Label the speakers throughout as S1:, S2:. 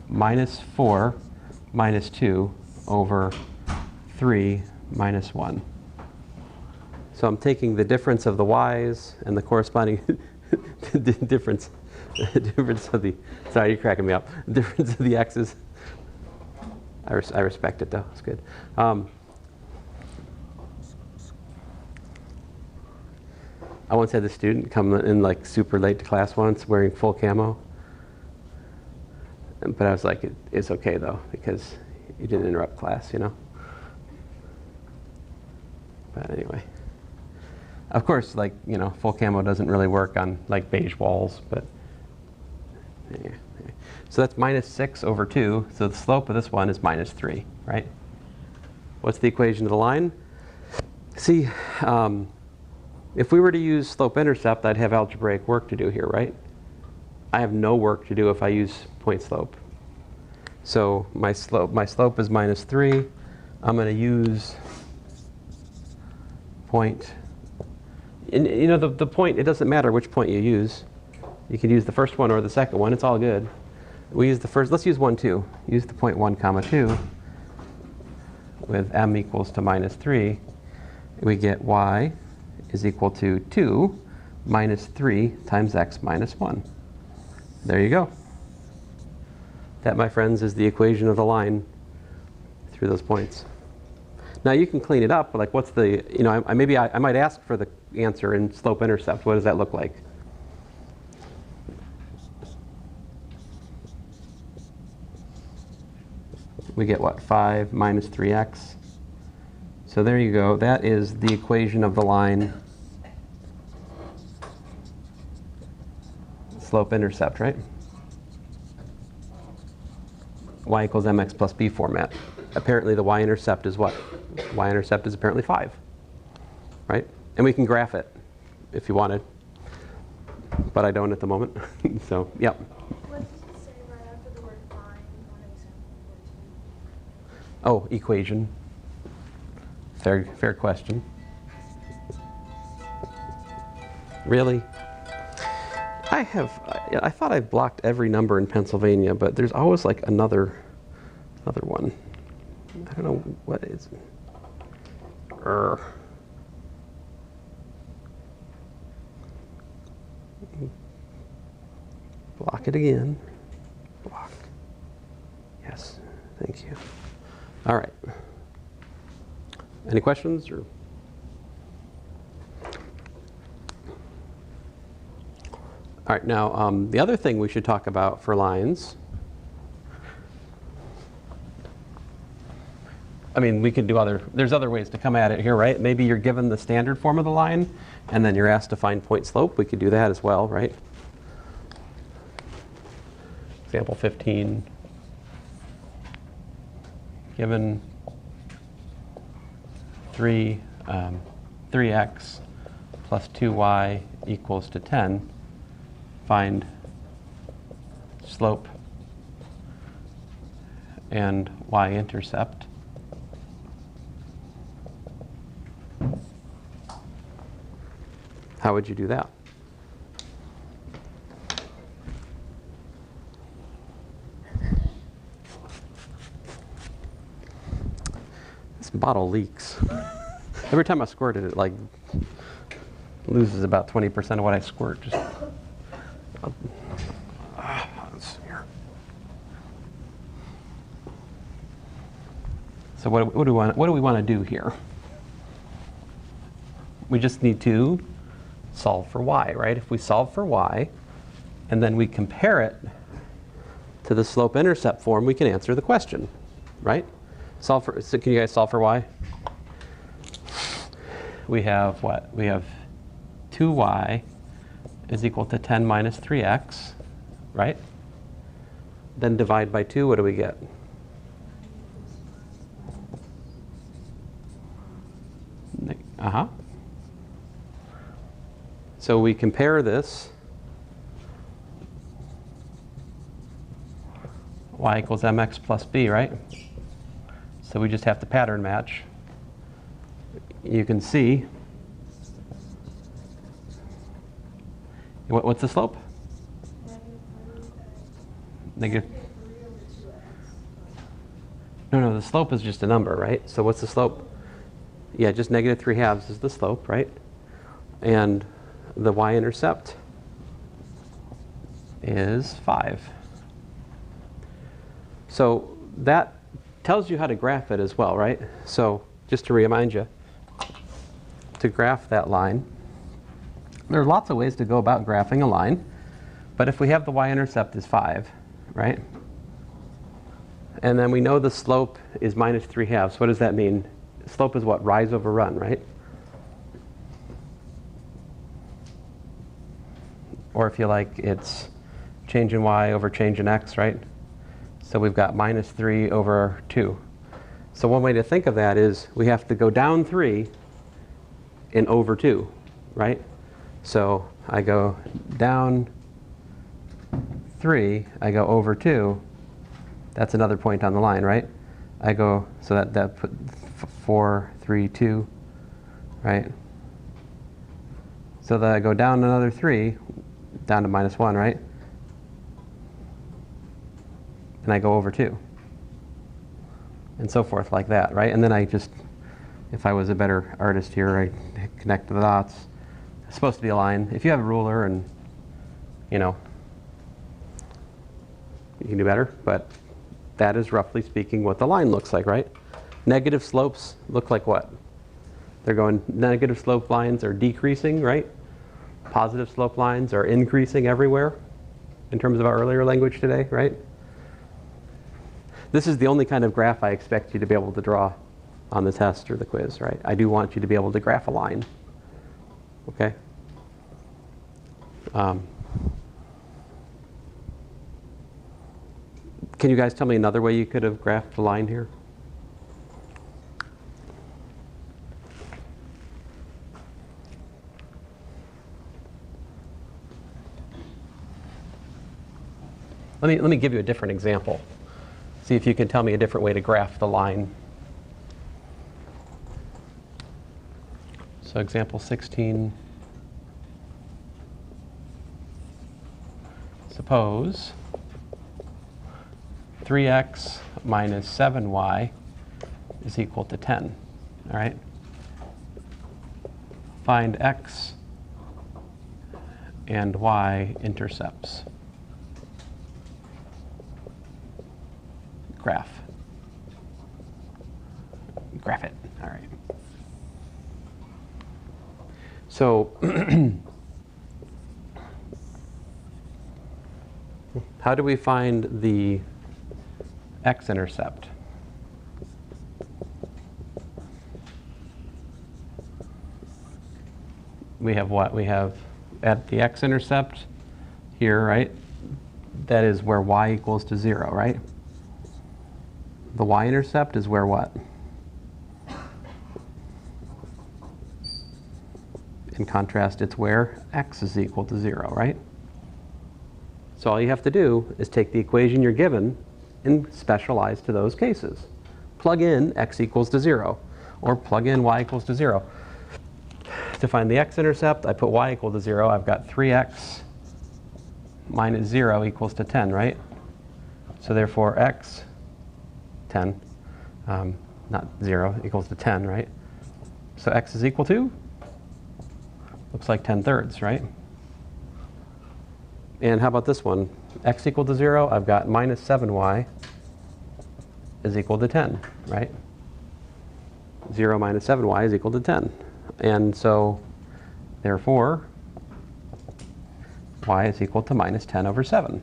S1: minus 4 minus 2 over 3 minus 1. So I'm taking the difference of the y's and the corresponding difference of the, sorry, you're cracking me up, difference of the x's. I respect it though, it's good. I once had a student come in like super late to class once wearing full camo. But I was like, it's okay though, because you didn't interrupt class, you know? But anyway. Of course, like, you know, full camo doesn't really work on like beige walls, but yeah. So that's minus 6 over 2, so the slope of this one is minus 3, right? What's the equation of the line? See, if we were to use slope-intercept, I'd have algebraic work to do here, right? I have no work to do if I use point slope. So my slope is minus 3. I'm going to use point. And you know, the point, it doesn't matter which point you use. You can use the first one or the second one. It's all good. We use the first. Let's use 1, 2. Use the point 1, comma 2 with m equals to minus 3. We get y is equal to 2 minus 3 times x minus 1. There you go. That, my friends, is the equation of the line through those points. Now you can clean it up, but like what's the, you know, maybe I might ask for the answer in slope-intercept. What does that look like? We get what, 5 minus 3x. So there you go. That is the equation of the line slope-intercept, right? Y equals mx plus b format. Apparently the y-intercept is what? Y-intercept is apparently 5, right? And we can graph it if you wanted, but I don't at the moment. So, yep.
S2: What did you say right after the word find on example 14?
S1: Oh, equation. Fair question. Really? I thought I blocked every number in Pennsylvania, but there's always like another one. I don't know what is. Block it again. Block. Yes, thank you. All right. Any questions or? All right, now the other thing we should talk about for lines, I mean, we could do there's other ways to come at it here, right? Maybe you're given the standard form of the line, and then you're asked to find point slope. We could do that as well, right? Example 15, given 3x plus 2y equals to 10. Find slope and y-intercept. How would you do that? This bottle leaks. Every time I squirt it, it like loses about 20% of what I squirt. Just so what do we want to do here? We just need to solve for y, right? If we solve for y, and then we compare it to the slope-intercept form, we can answer the question, right? So can you guys solve for y? We have what? We have 2y is equal to 10 minus 3x, right? Then divide by 2, what do we get? Uh-huh. So we compare this, y equals mx plus b, right? So we just have to pattern match. You can see, what's the slope?
S2: Negative
S1: No, the slope is just a number, right? So what's the slope? Yeah, just negative 3/2 is the slope, right? And the y-intercept is 5. So that tells you how to graph it as well, right? So just to remind you, to graph that line, there are lots of ways to go about graphing a line. But if we have the y-intercept is 5, right? And then we know the slope is minus 3/2. What does that mean? Slope is what? Rise over run, right? Or if you like, it's change in y over change in x, right? So we've got minus 3 over 2. So one way to think of that is we have to go down 3 and over 2, right? So I go down 3, I go over 2. That's another point on the line, right? I go, so that put 4, 3, 2, right? So that I go down another 3, down to minus 1, right? And I go over 2. And so forth like that, right? And then I just, if I was a better artist here, I connect the dots. It's supposed to be a line. If you have a ruler and, you know, you can do better, but that is roughly speaking what the line looks like, right? Negative slopes look like what? They're going, negative slope lines are decreasing, right? Positive slope lines are increasing everywhere in terms of our earlier language today, right? This is the only kind of graph I expect you to be able to draw on the test or the quiz, right? I do want you to be able to graph a line, okay? Can you guys tell me another way you could have graphed a line here? Let me give you a different example. See if you can tell me a different way to graph the line. So example 16. Suppose 3x minus 7y is equal to 10. All right? Find x and y intercepts. Graph. Graph it. All right. So how do we find the x-intercept? We have what? We have at the x-intercept here, right? That is where y equals to 0, right? The y-intercept is where what? In contrast, it's where x is equal to 0, right? So all you have to do is take the equation you're given and specialize to those cases. Plug in x equals to 0, or plug in y equals to 0. To find the x-intercept, I put y equal to 0. I've got 3x minus 0 equals to 10, right? So therefore x, 10, not 0, equals to 10, right? So x is equal to? Looks like 10/3, right? And how about this one? X equal to 0, I've got minus 7y is equal to 10, right? 0 minus 7y is equal to 10. And so, therefore, y is equal to minus 10 over 7.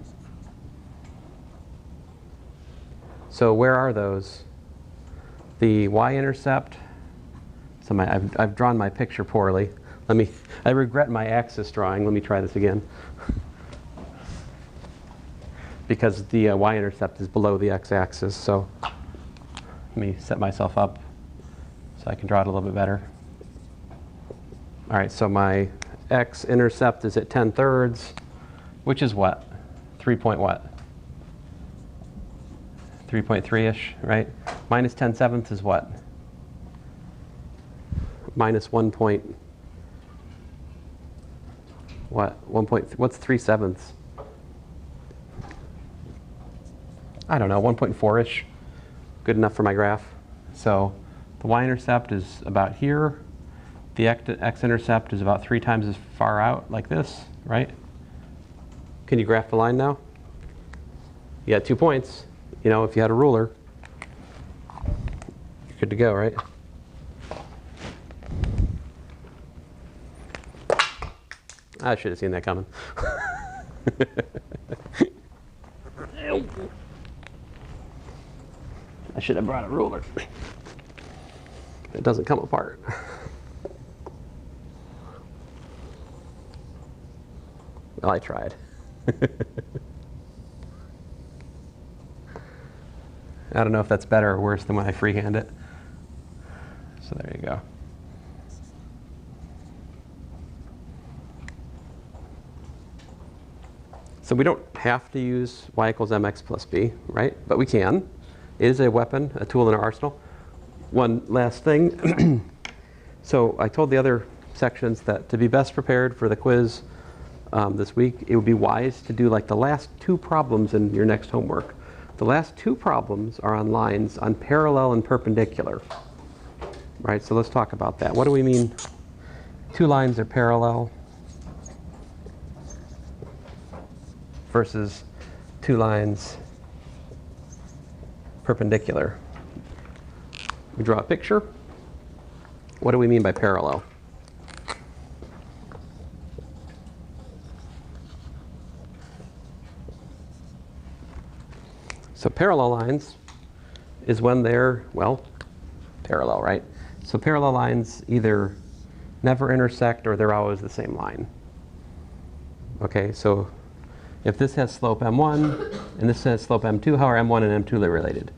S1: So where are those? The y-intercept. So I've drawn my picture poorly. I regret my axis drawing. Let me try this again. Because the y-intercept is below the x-axis, so let me set myself up so I can draw it a little bit better. All right, so my x-intercept is at 10/3, which is what? 3 point what? 3.3-ish, right? Minus 10/7 is what? Minus 1 point, what? What's 3/7? I don't know, 1.4-ish. good enough for my graph. So the y-intercept is about here. The x-intercept is about 3 times as far out, like this, right? Can you graph the line now? You got 2 points. You know, if you had a ruler, you're good to go, right? I should have seen that coming. I should have brought a ruler. It doesn't come apart. Well, I tried. I don't know if that's better or worse than when I freehand it. So there you go. So we don't have to use y equals mx plus b, right? But we can. It is a weapon, a tool in our arsenal. One last thing. So I told the other sections that to be best prepared for the quiz this week, it would be wise to do like the last 2 problems in your next homework. The last 2 problems are on lines on parallel and perpendicular, right? So let's talk about that. What do we mean 2 lines are parallel versus 2 lines perpendicular? We draw a picture. What do we mean by parallel? So parallel lines is when they're, well, parallel, right? So parallel lines either never intersect or they're always the same line. Okay, so if this has slope m1 and this has slope m2, how are m1 and m2 related?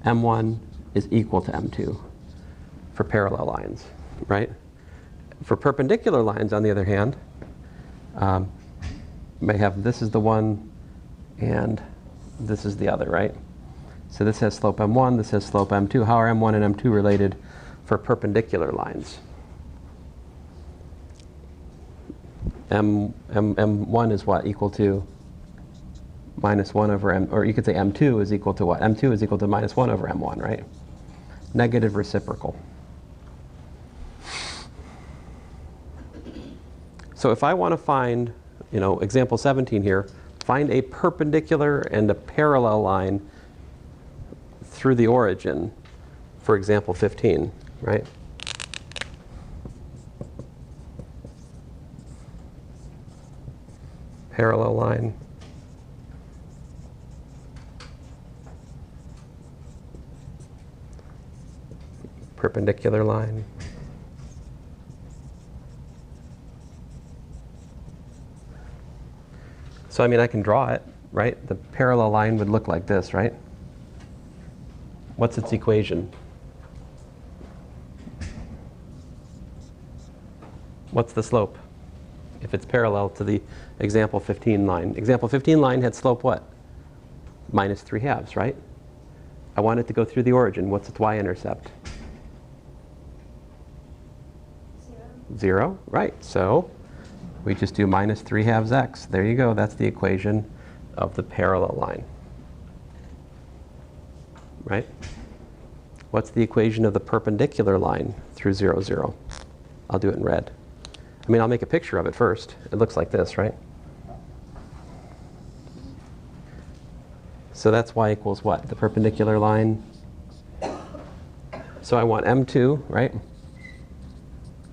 S1: m1 is equal to m2 for parallel lines, right? For perpendicular lines, on the other hand, may have this is the one and this is the other, right? So this has slope m1, this has slope m2. How are m1 and m2 related for perpendicular lines? M1 is what? Equal to minus 1 over m, or you could say m2 is equal to what? M2 is equal to minus 1 over m1, right? Negative reciprocal. So if I want to find, you know, example 17 here, find a perpendicular and a parallel line through the origin for example 15, right? Parallel line. Perpendicular line. So I mean, I can draw it, right? The parallel line would look like this, right? What's its equation? What's the slope if it's parallel to the example 15 line? Example 15 line had slope what? Minus 3/2, right? I want it to go through the origin. What's its y-intercept? 0, right. So we just do minus 3/2 x. There you go. That's the equation of the parallel line. Right? What's the equation of the perpendicular line through 0, 0? I'll do it in red. I mean, I'll make a picture of it first. It looks like this, right? So that's y equals what? The perpendicular line. So I want m2, right,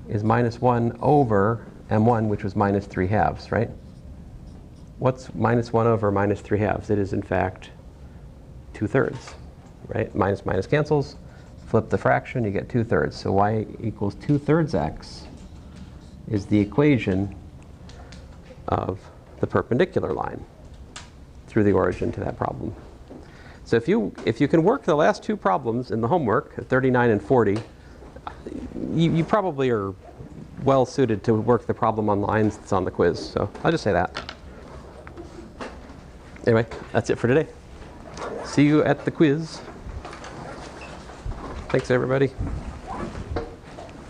S1: is minus 1 over m1, which was minus 3/2, right? What's minus 1 over minus 3/2? It is, in fact, 2/3, right? Minus minus cancels. Flip the fraction, you get 2/3. So y equals 2/3 x is the equation of the perpendicular line through the origin to that problem. So if you can work the last 2 problems in the homework, 39 and 40, you probably are well suited to work the problem on lines that's on the quiz. So I'll just say that. Anyway, that's it for today. See you at the quiz. Thanks, everybody.